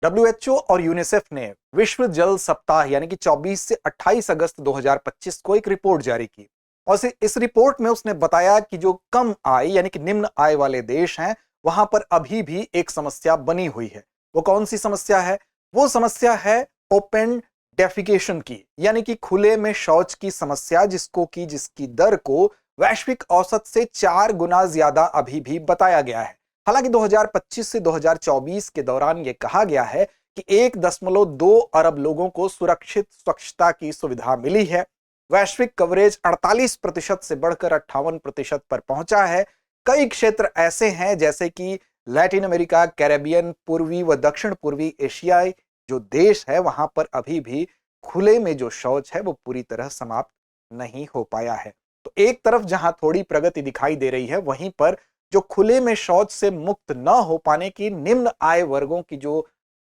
WHO और UNICEF ने विश्व जल सप्ताह यानी कि 24 से 28 अगस्त 2025 को एक रिपोर्ट जारी की और इस रिपोर्ट में उसने बताया कि जो कम आय यानी कि निम्न आय वाले देश हैं वहां पर अभी भी एक समस्या बनी हुई है। वो कौन सी समस्या है? वो समस्या है ओपन डेफिकेशन की, यानी कि खुले में शौच की समस्या, जिसकी दर को वैश्विक औसत से 4 गुना ज्यादा अभी भी बताया गया है। हालांकि 2025 से 2024 के दौरान यह कहा गया है कि 1.2 अरब लोगों को सुरक्षित स्वच्छता की सुविधा मिली है। वैश्विक कवरेज 48% से बढ़कर 58% पर पहुंचा है। कई क्षेत्र ऐसे हैं जैसे कि लैटिन अमेरिका, कैरेबियन, पूर्वी व दक्षिण पूर्वी एशियाई जो देश है वहां पर अभी भी खुले में जो शौच है वो पूरी तरह समाप्त नहीं हो पाया है। तो एक तरफ जहां थोड़ी प्रगति दिखाई दे रही है, वहीं पर जो खुले में शौच से मुक्त न हो पाने की निम्न आय वर्गों की जो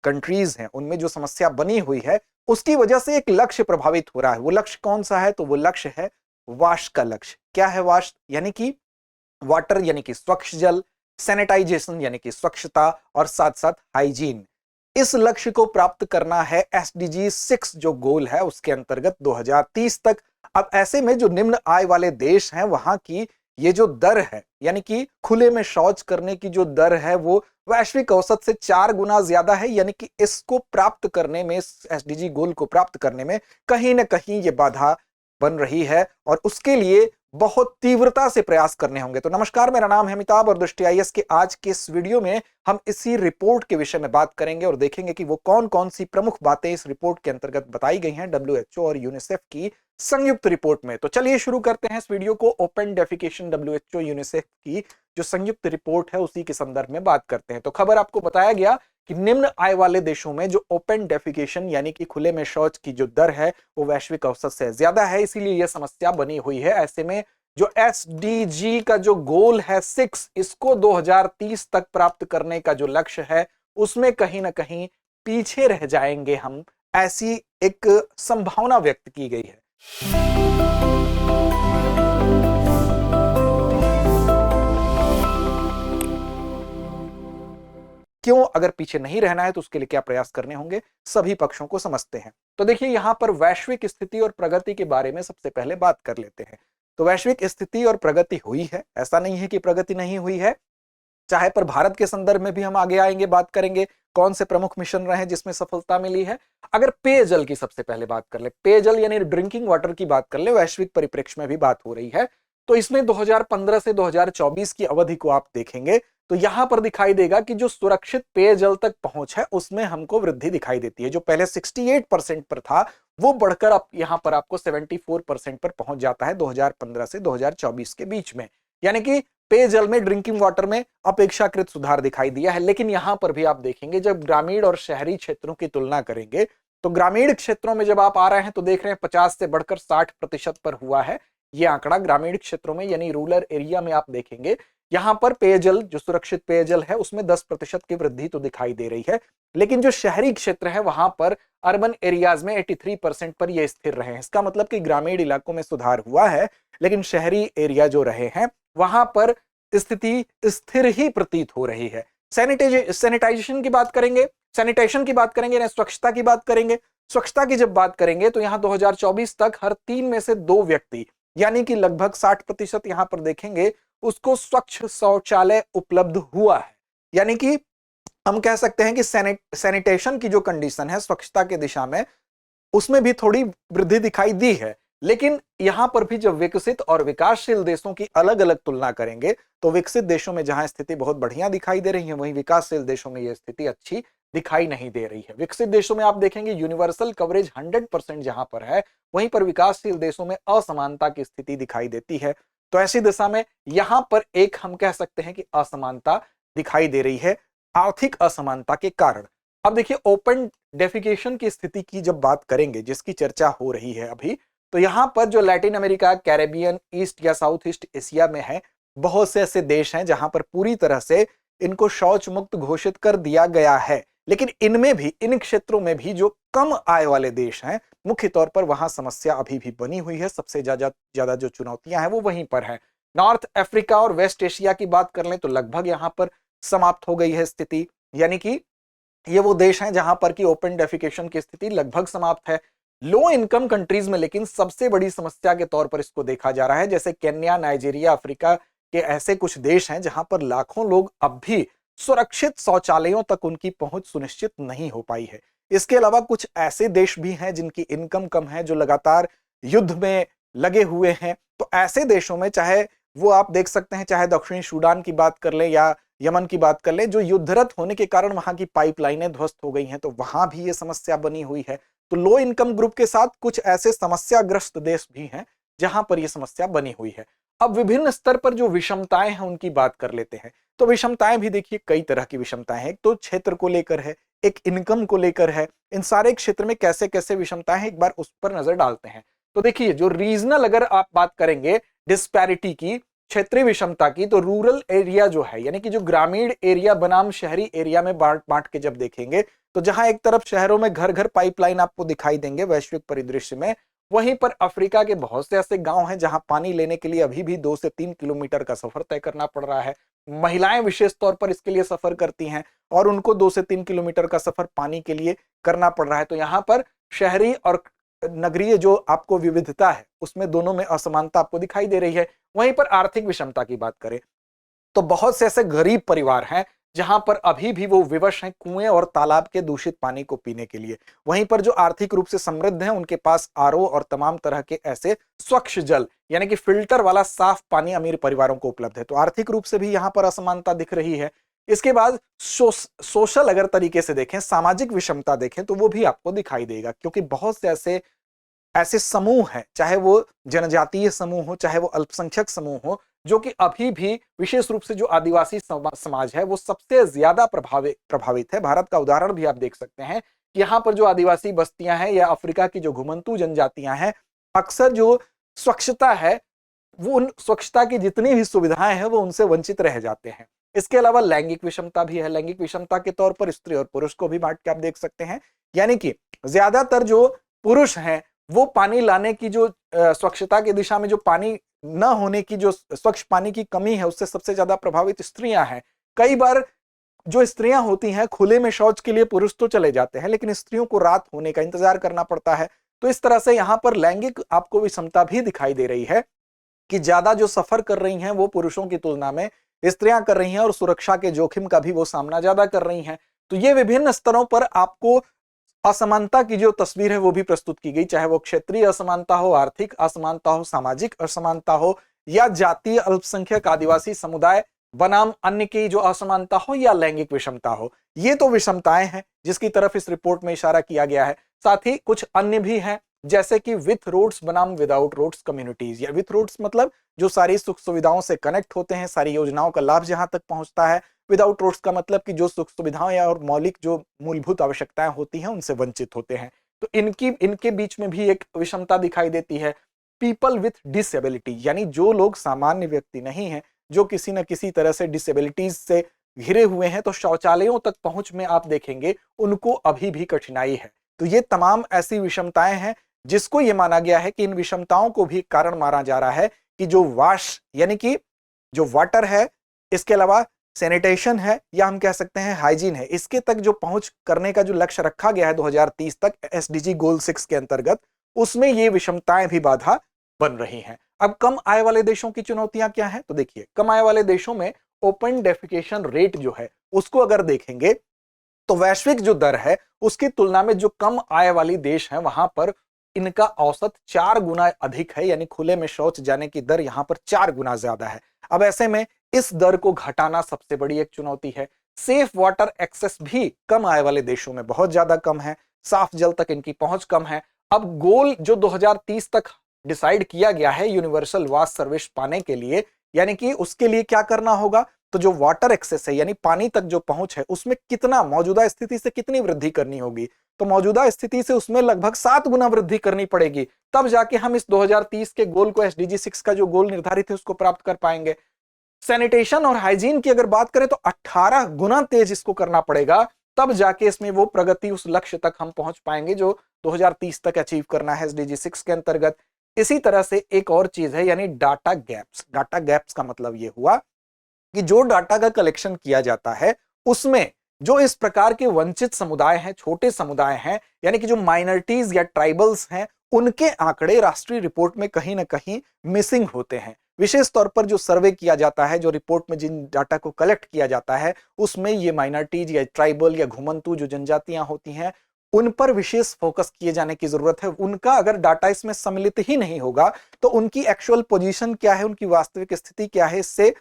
कंट्रीज हैं उनमें जो समस्या बनी हुई है, उसकी वजह से एक लक्ष्य प्रभावित हो रहा है। वो लक्ष्य कौन सा है? तो वो लक्ष्य है वाश का लक्ष्य। क्या है वाश? यानी कि वाटर यानी कि स्वच्छ जल, सैनिटाइजेशन यानी कि स्वच्छता, और साथ साथ हाइजीन। इस लक्ष्य को प्राप्त करना है एसडीजी 6 जो गोल है उसके अंतर्गत 2030 तक। अब ऐसे में जो निम्न आय वाले देश हैं वहां की ये जो दर है यानी कि खुले में शौच करने की जो दर है वो वैश्विक औसत से 4 गुना ज्यादा है। यानी कि इसको प्राप्त करने में, एसडीजी गोल को प्राप्त करने में कहीं ना कहीं ये बाधा बन रही है और उसके लिए बहुत तीव्रता से प्रयास करने होंगे। तो नमस्कार, मेरा नाम है अमिताभ और दृष्टि आईएएस के आज के इस वीडियो में हम इसी रिपोर्ट के विषय में बात करेंगे और देखेंगे कि वो कौन कौन सी प्रमुख बातें इस रिपोर्ट के अंतर्गत बताई गई हैं डब्ल्यूएचओ और यूनिसेफ की संयुक्त रिपोर्ट में। तो चलिए शुरू करते हैं इस वीडियो को। ओपन डेफिकेशन डब्ल्यूएचओ यूनिसेफ की जो संयुक्त रिपोर्ट है उसी के संदर्भ में बात करते हैं। तो खबर आपको बताया गया कि निम्न आय वाले देशों में जो ओपन डेफिकेशन यानी कि खुले में शौच की जो दर है वो वैश्विक औसत से ज्यादा है, इसीलिए यह समस्या बनी हुई है। ऐसे में जो एसडीजी का जो गोल है 6, इसको 2030 तक प्राप्त करने का जो लक्ष्य है उसमें कहीं ना कहीं पीछे रह जाएंगे हम, ऐसी एक संभावना व्यक्त की गई है। क्यों? अगर पीछे नहीं रहना है तो उसके लिए क्या प्रयास करने होंगे, सभी पक्षों को समझते हैं। तो देखिए यहां पर वैश्विक स्थिति और प्रगति के बारे में सबसे पहले बात कर लेते हैं। तो वैश्विक स्थिति और प्रगति हुई है, ऐसा नहीं है कि प्रगति नहीं हुई है। चाहे पर भारत के संदर्भ में भी हम आगे आएंगे, बात करेंगे कौन से प्रमुख मिशन रहे जिसमें सफलता मिली है। अगर पेयजल की सबसे पहले बात कर ले, पेयजल यानी ड्रिंकिंग वाटर की बात कर ले, वैश्विक परिप्रेक्ष्य में भी बात हो रही है, तो इसमें 2015 से 2024 की अवधि को आप देखेंगे तो यहां पर दिखाई देगा कि जो सुरक्षित पेयजल तक पहुंच है उसमें हमको वृद्धि दिखाई देती है। जो पहले 68% पर था वो बढ़कर अब यहां पर आपको 74% पर पहुंच जाता है 2015 से 2024 के बीच में। यानी कि पेयजल में, ड्रिंकिंग वाटर में अपेक्षाकृत सुधार दिखाई दिया है। लेकिन यहां पर भी आप देखेंगे जब ग्रामीण और शहरी क्षेत्रों की तुलना करेंगे तो ग्रामीण क्षेत्रों में जब आप आ रहे हैं तो देख रहे हैं 50 से बढ़कर 60% पर हुआ है ये आंकड़ा। ग्रामीण क्षेत्रों में यानी रूरल एरिया में आप देखेंगे यहां पर पेयजल, जो सुरक्षित पेयजल है उसमें 10% की वृद्धि तो दिखाई दे रही है। लेकिन जो शहरी क्षेत्र है वहां पर, अर्बन एरियाज में 83% पर ये स्थिर रहे हैं। इसका मतलब कि ग्रामीण इलाकों में सुधार हुआ है लेकिन शहरी एरिया जो रहे हैं वहां पर स्थिति स्थिर ही प्रतीत हो रही है। सैनिटाइजेशन की बात करेंगे, सैनिटेशन की बात करेंगे, स्वच्छता की बात करेंगे। स्वच्छता की जब बात करेंगे तो यहां 2024 तक हर 3 में से 2 व्यक्ति यानी कि लगभग 60% यहां पर देखेंगे उसको स्वच्छ शौचालय उपलब्ध हुआ है। यानी कि हम कह सकते हैं कि सैनिटेशन की जो कंडीशन है स्वच्छता के दिशा में उसमें भी थोड़ी वृद्धि दिखाई दी है। लेकिन यहां पर भी जब विकसित और विकासशील देशों की अलग अलग तुलना करेंगे तो विकसित देशों में जहां स्थिति बहुत बढ़िया दिखाई दे रही है वहीं विकासशील देशों में यह स्थिति अच्छी दिखाई नहीं दे रही है। विकसित देशों में आप देखेंगे यूनिवर्सल कवरेज 100% जहां पर है, वहीं पर विकासशील देशों में असमानता की स्थिति दिखाई देती है। तो ऐसी दिशा में यहां पर एक हम कह सकते हैं कि असमानता दिखाई दे रही है, आर्थिक असमानता के कारण। अब देखिए ओपन डेफिकेशन की स्थिति की जब बात करेंगे, जिसकी चर्चा हो रही है अभी, तो यहां पर जो लैटिन अमेरिका, कैरेबियन, ईस्ट या साउथ ईस्ट एशिया में है, बहुत से ऐसे देश हैं जहां पर पूरी तरह से इनको शौच मुक्त घोषित कर दिया गया है। लेकिन इनमें भी, इन क्षेत्रों में भी जो कम आय वाले देश हैं, मुख्य तौर पर वहां समस्या अभी भी बनी हुई है। सबसे ज्यादा जो चुनौतियां हैं वो वहीं पर है। नॉर्थ अफ्रीका और वेस्ट एशिया की बात कर लें तो लगभग यहां पर समाप्त हो गई है स्थिति। यानी कि ये वो देश हैं जहां पर की ओपन डेफिकेशन की स्थिति लगभग समाप्त है। लो इनकम कंट्रीज में लेकिन सबसे बड़ी समस्या के तौर पर इसको देखा जा रहा है, जैसे केन्या, नाइजीरिया, अफ्रीका के ऐसे कुछ देश हैं जहां पर लाखों लोग अब भी सुरक्षित शौचालयों तक उनकी पहुंच सुनिश्चित नहीं हो पाई है। इसके अलावा कुछ ऐसे देश भी हैं जिनकी इनकम कम है, जो लगातार युद्ध में लगे हुए हैं। तो ऐसे देशों में, चाहे वो आप देख सकते हैं, चाहे दक्षिणी सूडान की बात कर ले या यमन की बात कर ले, जो युद्धरत होने के कारण वहां की पाइपलाइनें ध्वस्त हो गई हैं, तो वहां भी ये समस्या बनी हुई है। तो लो इनकम ग्रुप के साथ कुछ ऐसे समस्याग्रस्त देश भी हैं जहां पर यह समस्या बनी हुई है। अब विभिन्न स्तर पर जो विषमताएं हैं उनकी बात कर लेते हैं। तो विषमताएं भी देखिए कई तरह की विषमताएं हैं। एक तो क्षेत्र को लेकर है, एक इनकम को लेकर है। इन सारे क्षेत्र में कैसे कैसे विषमताएं हैं, एक बार उस पर नजर डालते हैं। तो देखिए, जो रीजनल अगर आप बात करेंगे डिस्पैरिटी की, क्षेत्रीय विषमता की, तो रूरल एरिया जो है, यानी कि जो ग्रामीण एरिया बनाम शहरी एरिया में बांट बांट के जब देखेंगे, तो जहां एक तरफ शहरों में घर घर पाइपलाइन आपको दिखाई देंगे वैश्विक परिदृश्य में, वहीं पर अफ्रीका के बहुत से ऐसे गांव हैं जहां पानी लेने के लिए अभी भी 2 से 3 किलोमीटर का सफर तय करना पड़ रहा है। महिलाएं विशेष तौर पर इसके लिए सफर करती हैं और उनको 2 से 3 किलोमीटर का सफर पानी के लिए करना पड़ रहा है। तो यहां पर शहरी और नगरीय जो आपको विविधता है, उसमें दोनों में असमानता आपको दिखाई दे रही है। वहीं पर आर्थिक विषमता की बात करें तो बहुत से ऐसे गरीब परिवार हैं जहां पर अभी भी वो विवश हैं कुएं और तालाब के दूषित पानी को पीने के लिए। वहीं पर जो आर्थिक रूप से समृद्ध हैं, उनके पास आरओ और तमाम तरह के ऐसे स्वच्छ जल, यानी कि फिल्टर वाला साफ पानी अमीर परिवारों को उपलब्ध है। तो आर्थिक रूप से भी यहां पर असमानता दिख रही है। इसके बाद सोशल अगर तरीके से देखें, सामाजिक विषमता देखें, तो वो भी आपको दिखाई देगा, क्योंकि बहुत से ऐसे ऐसे समूह हैं, चाहे वो जनजातीय समूह हो, चाहे वो अल्पसंख्यक समूह हो, जो कि अभी भी विशेष रूप से जो आदिवासी समाज है वो सबसे ज्यादा प्रभावित है। भारत का उदाहरण भी आप देख सकते हैं। यहाँ पर जो आदिवासी बस्तियां हैं या अफ्रीका की जो घुमंतू जनजातियां हैं, अक्सर जो स्वच्छता है, वो उन स्वच्छता की जितनी भी सुविधाएं हैं वो उनसे वंचित रह जाते हैं। इसके अलावा लैंगिक विषमता भी है। लैंगिक विषमता के तौर पर स्त्री और पुरुष को भी बांट के आप देख सकते हैं, यानी कि ज्यादातर जो पुरुष हैं वो पानी लाने की जो स्वच्छता की दिशा में जो पानी न होने की जो स्वच्छ पानी की कमी है, उससे सबसे ज्यादा प्रभावित स्त्रियां हैं। कई बार जो स्त्रियां होती हैं, खुले में शौच के लिए पुरुष तो चले जाते हैं, लेकिन स्त्रियों को रात होने का इंतजार करना पड़ता है। तो इस तरह से यहां पर लैंगिक आपको विषमता भी दिखाई दे रही है कि ज्यादा जो सफर कर रही हैं वो पुरुषों की तुलना में स्त्रियां कर रही हैं, और सुरक्षा के जोखिम का भी वो सामना ज्यादा कर रही हैं। तो ये विभिन्न स्तरों पर आपको असमानता की जो तस्वीर है वो भी प्रस्तुत की गई, चाहे वो क्षेत्रीय असमानता हो, आर्थिक असमानता हो, सामाजिक असमानता हो, या जातीय अल्पसंख्यक आदिवासी समुदाय बनाम अन्य की जो असमानता हो, या लैंगिक विषमता हो। ये तो विषमताएं हैं जिसकी तरफ इस रिपोर्ट में इशारा किया गया है। साथ ही कुछ अन्य भी हैं, जैसे कि विथ रोड्स बनाम विदाउट रोड्स कम्युनिटीज। या विथ रोड्स मतलब जो सारी सुख सुविधाओं से कनेक्ट होते हैं, सारी योजनाओं का लाभ जहां तक पहुंचता है। विदाउट रोड्स का मतलब कि जो सुख सुविधाएं और मौलिक जो मूलभूत आवश्यकताएं होती हैं उनसे वंचित होते हैं। तो इनके बीच में भी एक विषमता दिखाई देती है। पीपल विथ डिसेबिलिटी, यानी जो लोग सामान्य व्यक्ति नहीं हैं, जो किसी न किसी तरह से डिसेबिलिटीज से घिरे हुए हैं, तो शौचालयों तक पहुंच में आप देखेंगे उनको अभी भी कठिनाई है। तो ये तमाम ऐसी विषमताएं हैं जिसको ये माना गया है कि इन विषमताओं को भी कारण माना जा रहा है कि जो वाश, यानी कि जो वाटर है, इसके अलावा सैनिटेशन है, या हम कह सकते हैं हाइजीन है, इसके तक जो पहुंच करने का जो लक्ष्य रखा गया है 2030 तक एसडीजी गोल 6 के अंतर्गत, उसमें ये विषमताएं भी बाधा बन रही हैं। अब कम आय वाले देशों की चुनौतियां क्या हैं? तो देखिए, कम आय वाले देशों में ओपन डेफिकेशन रेट जो है उसको अगर देखेंगे तो वैश्विक जो दर है उसकी तुलना में जो कम आय वाली देश है वहां पर इनका औसत 4 गुना अधिक है, यानी खुले में शौच जाने की दर यहां पर 4 गुना ज्यादा है। अब ऐसे में इस दर को घटाना सबसे बड़ी एक चुनौती है। सेफ वाटर एक्सेस भी कम आय वाले देशों में बहुत ज्यादा कम है, साफ जल तक इनकी पहुंच कम है। अब गोल जो 2030 तक डिसाइड किया गया है यूनिवर्सल वाश सर्विस पाने के लिए, यानी कि उसके लिए क्या करना होगा, तो जो वाटर एक्सेस है यानी पानी तक जो पहुंच है उसमें कितना मौजूदा स्थिति से कितनी वृद्धि करनी होगी, तो मौजूदा स्थिति से उसमें लगभग 7 गुना वृद्धि करनी पड़ेगी, तब जाके हम इस 2030 के गोल को, एसडीजी 6 का जो गोल निर्धारित है उसको प्राप्त कर पाएंगे। सैनिटेशन और हाइजीन की अगर बात करें तो 18 गुना तेज इसको करना पड़ेगा, तब जाके इसमें वो प्रगति, उस लक्ष्य तक हम पहुंच पाएंगे जो 2030 तक अचीव करना है एसडीजी 6 के अंतर्गत। इसी तरह से एक और चीज है, यानी डाटा गैप्स। डाटा गैप्स का मतलब ये हुआ कि जो डाटा का कलेक्शन किया जाता है उसमें जो इस प्रकार के वंचित समुदाय हैं, छोटे समुदाय हैं, यानी कि जो माइनॉरिटीज या ट्राइबल्स हैं, उनके आंकड़े राष्ट्रीय रिपोर्ट में कहीं ना कहीं मिसिंग होते हैं। विशेष तौर पर जो सर्वे किया जाता है, जो रिपोर्ट में जिन डाटा को कलेक्ट किया जाता है, उसमें ये माइनॉरिटीज या ट्राइबल या घुमंतू जो जनजातियां होती हैं, उन पर विशेष फोकस किए जाने की जरूरत है। उनका अगर डाटा इसमें सम्मिलित ही नहीं होगा तो उनकी एक्चुअल पोजीशन क्या है, उनकी वास्तविक स्थिति क्या है, इससे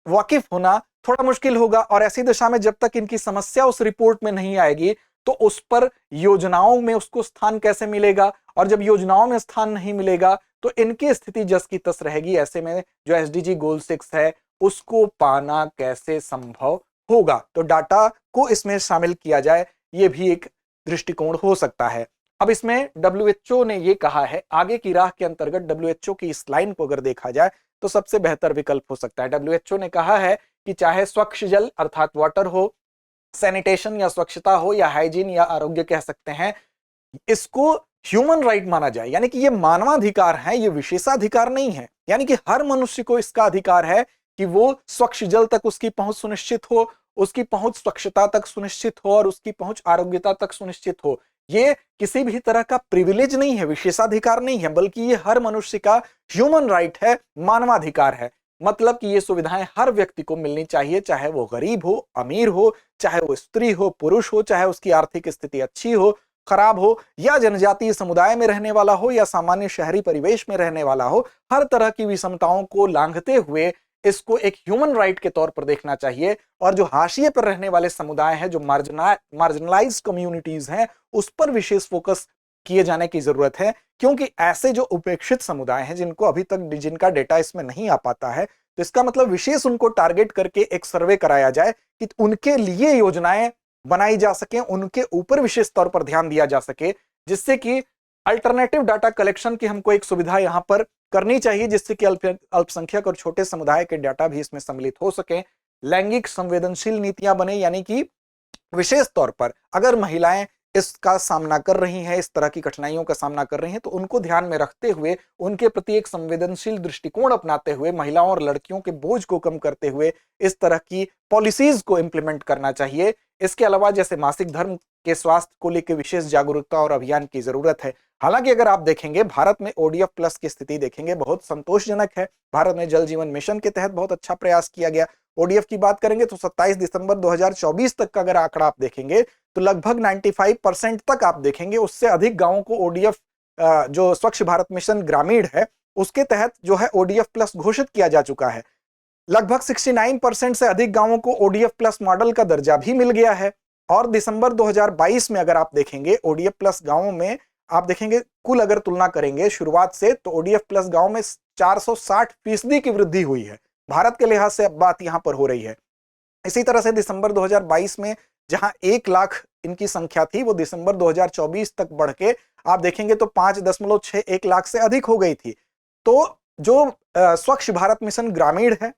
वाकिफ होना थोड़ा मुश्किल होगा। और ऐसी दशा में जब तक इनकी समस्या उस रिपोर्ट में नहीं आएगी तो उस पर योजनाओं में उसको स्थान कैसे मिलेगा, और जब योजनाओं में स्थान नहीं मिलेगा तो इनकी स्थिति जस की तस रहेगी। ऐसे में जो एसडीजी गोल 6 है उसको पाना कैसे संभव होगा। तो डाटा को इसमें शामिल किया जाए, यह भी एक दृष्टिकोण हो सकता है। अब इसमें डब्ल्यूएचओ ने यह कहा है, आगे की राह के अंतर्गत डब्ल्यूएचओ की इस लाइन को अगर देखा जाए तो सबसे बेहतर विकल्प हो सकता है। डब्ल्यूएचओ ने कहा है कि चाहे स्वच्छ जल अर्थात वाटर हो, सैनिटेशन या स्वच्छता हो, या हाइजीन या आरोग्य कह सकते हैं, इसको ह्यूमन राइट माना जाए, यानी कि ये मानवाधिकार है, ये विशेषाधिकार नहीं है। यानी कि हर मनुष्य को इसका अधिकार है कि वो स्वच्छ जल तक उसकी पहुंच सुनिश्चित हो, उसकी पहुंच स्वच्छता तक सुनिश्चित हो, और उसकी पहुंच आरोग्यता तक सुनिश्चित हो। ये किसी भी तरह का प्रिविलेज नहीं है, विशेषाधिकार नहीं है, बल्कि ये हर मनुष्य का ह्यूमन राइट है, मानवाधिकार है। मतलब कि ये सुविधाएं हर व्यक्ति को मिलनी चाहिए, चाहे वो गरीब हो, अमीर हो, चाहे वो स्त्री हो, पुरुष हो, चाहे उसकी आर्थिक स्थिति अच्छी हो, खराब हो, या जनजातीय समुदाय में रहने वाला हो, या सामान्य शहरी परिवेश में रहने वाला हो। हर तरह की विषमताओं को लांघते हुए इसको एक ह्यूमन राइट के तौर पर देखना चाहिए। और जो हाशिए पर रहने वाले समुदाय हैं, जो मार्जिनलाइज्ड कम्युनिटीज हैं, उस पर विशेष फोकस किए जाने की जरूरत है। क्योंकि ऐसे जो उपेक्षित समुदाय हैं, जिनको अभी तक जिनका डेटा इसमें नहीं आ पाता है, तो इसका मतलब विशेष उनको टारगेट करके एक सर्वे कराया जाए कि उनके लिए योजनाएं बनाई जा सके, उनके ऊपर विशेष तौर पर ध्यान दिया जा सके, जिससे कि अल्टरनेटिव डाटा कलेक्शन की हमको एक सुविधा यहां पर करनी चाहिए, जिससे कि अल्पसंख्यक और छोटे समुदाय के डाटा भी इसमें सम्मिलित हो सके। लैंगिक संवेदनशील नीतियां बने, यानी कि विशेष तौर पर अगर महिलाएं इसका सामना कर रही हैं, इस तरह की कठिनाइयों का सामना कर रही हैं, तो उनको ध्यान में रखते हुए, उनके प्रति एक संवेदनशील दृष्टिकोण अपनाते हुए, महिलाओं और लड़कियों के बोझ को कम करते हुए इस तरह की पॉलिसीज को इंप्लीमेंट करना चाहिए। इसके अलावा जैसे मासिक धर्म के स्वास्थ्य को लेकर विशेष जागरूकता और अभियान की जरूरत है। हालांकि अगर आप देखेंगे भारत में ओडीएफ प्लस की स्थिति देखेंगे, बहुत संतोषजनक है। भारत में जल जीवन मिशन के तहत बहुत अच्छा प्रयास किया गया। ओडीएफ की बात करेंगे तो 27 दिसंबर 2024 तक का अगर आंकड़ा आप देखेंगे तो लगभग 95% तक आप देखेंगे, उससे अधिक गांवों को ओडीएफ जो स्वच्छ भारत मिशन ग्रामीण है उसके तहत जो है ओडीएफ प्लस घोषित किया जा चुका है। लगभग 69% से अधिक गांवों को ओडीएफ प्लस मॉडल का दर्जा भी मिल गया है। और दिसंबर 2022 में अगर आप देखेंगे ओडीएफ प्लस गांवों में, आप देखेंगे कुल अगर तुलना करेंगे शुरुआत से, तो ओडीएफ प्लस गांव में 460% की वृद्धि हुई है। भारत के लिहाज से अब बात यहां पर हो रही है। इसी तरह से दिसंबर 2022 में जहां 1 लाख इनकी संख्या थी, वो दिसंबर 2024 तक बढ़ के आप देखेंगे तो 5.61 लाख से अधिक हो गई थी। तो जो स्वच्छ भारत मिशन ग्रामीण है,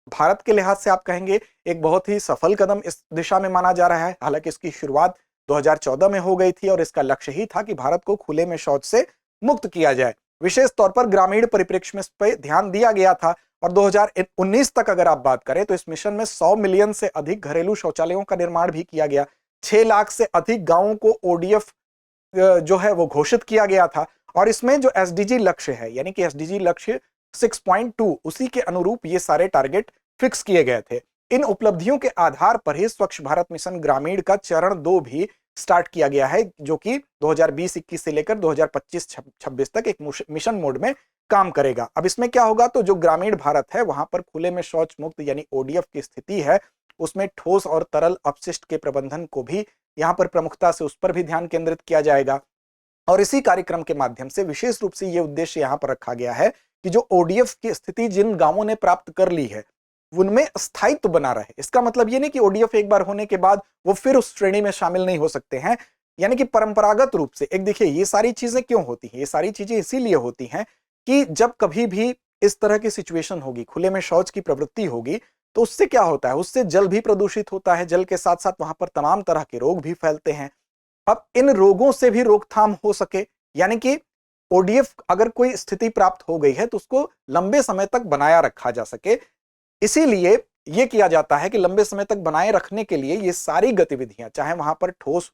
भारत के लिहाज से आप कहेंगे एक बहुत ही सफल कदम इस दिशा में माना जा रहा है। हालांकि इसकी शुरुआत 2014 में हो गई थी और इसका लक्ष्य ही था कि भारत को खुले में शौच से मुक्त किया जाए। विशेष तौर पर ग्रामीण परिप्रेक्ष्य में इस पर ध्यान दिया गया था। और 2019 तक अगर आप बात करें तो इस मिशन में 100 मिलियन से अधिक घरेलू शौचालयों का निर्माण भी किया गया। 6 लाख से अधिक गांवों को ओडीएफ जो है वो घोषित किया गया था। और इसमें जो एसडीजी लक्ष्य है, यानी कि एसडीजी लक्ष्य 6.2, उसी के अनुरूप ये सारे टारगेट फिक्स किए गए थे। इन उपलब्धियों के आधार पर ही स्वच्छ भारत मिशन ग्रामीण का चरण 2 भी स्टार्ट किया गया है, जो कि 2020-21 से लेकर 2025-26 तक एक मिशन मोड में काम करेगा। अब इसमें क्या होगा, तो जो ग्रामीण भारत है वहां पर खुले में शौच मुक्त यानी ओडीएफ की स्थिति है, उसमें ठोस और तरल अपशिष्ट के प्रबंधन को भी यहां पर प्रमुखता से उस पर भी ध्यान केंद्रित किया जाएगा। और इसी कार्यक्रम के माध्यम से विशेष रूप से यह उद्देश्य यहां पर रखा गया है कि जो ओडीएफ की स्थिति जिन गांवों ने प्राप्त कर ली है उनमें स्थायित्व बना रहे। इसका मतलब ये नहीं कि ओडीएफ एक बार होने के बाद वो फिर उस श्रेणी में शामिल नहीं हो सकते हैं। यानी कि परंपरागत रूप से एक देखिए, ये सारी चीजें क्यों होती हैं, ये सारी चीजें इसीलिए होती हैं कि जब कभी भी इस तरह की सिचुएशन होगी, खुले में शौच की प्रवृत्ति होगी, तो उससे क्या होता है, उससे जल भी प्रदूषित होता है, जल के साथ साथ वहां पर तमाम तरह के रोग भी फैलते हैं। अब इन रोगों से भी रोकथाम हो सके, यानी कि ओडीएफ अगर कोई स्थिति प्राप्त हो गई है तो उसको लंबे समय तक बनाया रखा जा सके, इसीलिए ये किया जाता है कि लंबे समय तक बनाए रखने के लिए ये सारी गतिविधियां, चाहे वहां पर ठोस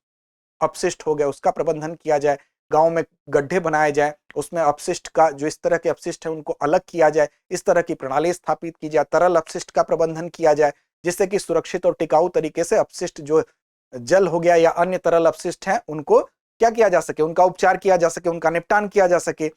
अपशिष्ट हो गया उसका प्रबंधन किया जाए, गांव में गड्ढे बनाए जाए, उसमें अपशिष्ट का जो इस तरह के अपशिष्ट है उनको अलग किया जाए, इस तरह की प्रणाली स्थापित की जाए, तरल अपशिष्ट का प्रबंधन किया जाए जिससे कि सुरक्षित और टिकाऊ तरीके से अपशिष्ट जो जल हो गया या अन्य तरल अपशिष्ट है उनको क्या किया जा सके, उनका उपचार किया जा सके, उनका निपटान किया जा सके।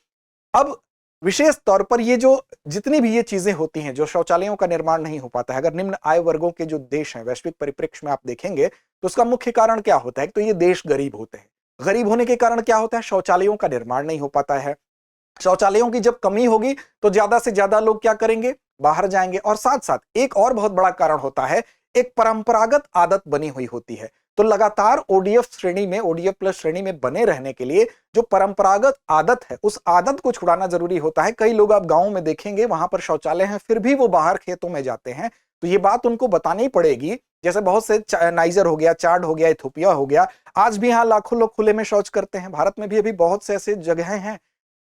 अब विशेष तौर पर ये जो जितनी भी ये चीजें होती हैं, जो शौचालयों का निर्माण नहीं हो पाता है, अगर निम्न आय वर्गों के जो देश हैं वैश्विक परिप्रेक्ष्य में आप देखेंगे तो उसका मुख्य कारण क्या होता है? तो ये देश गरीब होते हैं। गरीब होने के कारण क्या होता है? शौचालयों का निर्माण नहीं हो पाता है। शौचालयों की जब कमी होगी तो ज्यादा से ज्यादा लोग क्या करेंगे? बाहर जाएंगे। और साथ साथ एक और बहुत बड़ा कारण होता है, एक परंपरागत आदत बनी हुई होती है। तो लगातार ओडीएफ श्रेणी में, ओडीएफ प्लस श्रेणी में बने रहने के लिए जो परंपरागत आदत है उस आदत को छुड़ाना जरूरी होता है। कई लोग आप गांव में देखेंगे वहां पर शौचालय हैं फिर भी वो बाहर खेतों में जाते हैं। तो ये बात उनको बतानी पड़ेगी। जैसे बहुत से नाइजर हो गया, चाड हो गया, इथोपिया हो गया, आज भी यहाँ लाखों लोग खुले में शौच करते हैं। भारत में भी अभी बहुत से ऐसे जगहें हैं,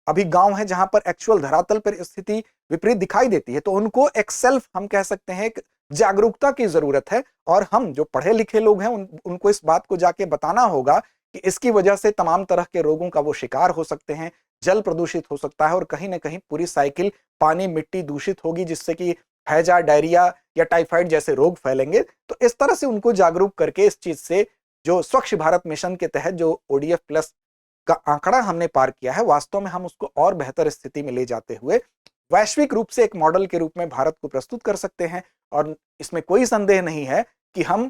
अभी गांव है जहां पर एक्चुअल धरातल पर स्थिति विपरीत दिखाई देती है। तो उनको एक सेल्फ, हम कह सकते हैं, एक जागरूकता की जरूरत है। और हम जो पढ़े लिखे लोग हैं उनको इस बात को जाके बताना होगा कि इसकी वजह से तमाम तरह के रोगों का वो शिकार हो सकते हैं, जल प्रदूषित हो सकता है और कहीं ना कहीं पूरी साइकिल पानी मिट्टी दूषित होगी जिससे कि हैजा, डायरिया या टाइफाइड जैसे रोग फैलेंगे। तो इस तरह से उनको जागरूक करके इस चीज से, जो स्वच्छ भारत मिशन के तहत जो ओडीएफ प्लस का आंकड़ा हमने पार किया है, वास्तव में हम उसको और बेहतर स्थिति में ले जाते हुए वैश्विक रूप से एक मॉडल के रूप में भारत को प्रस्तुत कर सकते हैं। और इसमें कोई संदेह नहीं है कि हम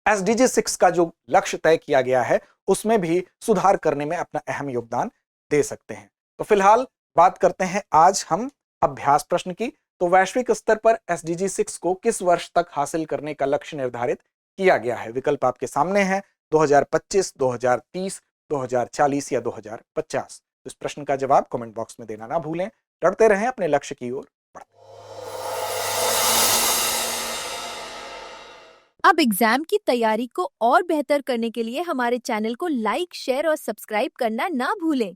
एसडीजी 6 का जो लक्ष्य तय किया गया है उसमें भी सुधार करने में अपना अहम योगदान दे सकते हैं। तो फिलहाल बात करते हैं आज हम अभ्यास प्रश्न की। तो वैश्विक स्तर पर एसडीजी 6 को किस वर्ष तक हासिल करने का लक्ष्य निर्धारित किया गया है? विकल्प आपके सामने हैं, 2025, 2030, 2040 या 2050। इस प्रश्न का जवाब कमेंट बॉक्स में देना ना भूलें। लड़ते रहें अपने लक्ष्य की ओर। अब एग्जाम की तैयारी को और बेहतर करने के लिए हमारे चैनल को लाइक, शेयर और सब्सक्राइब करना ना भूलें।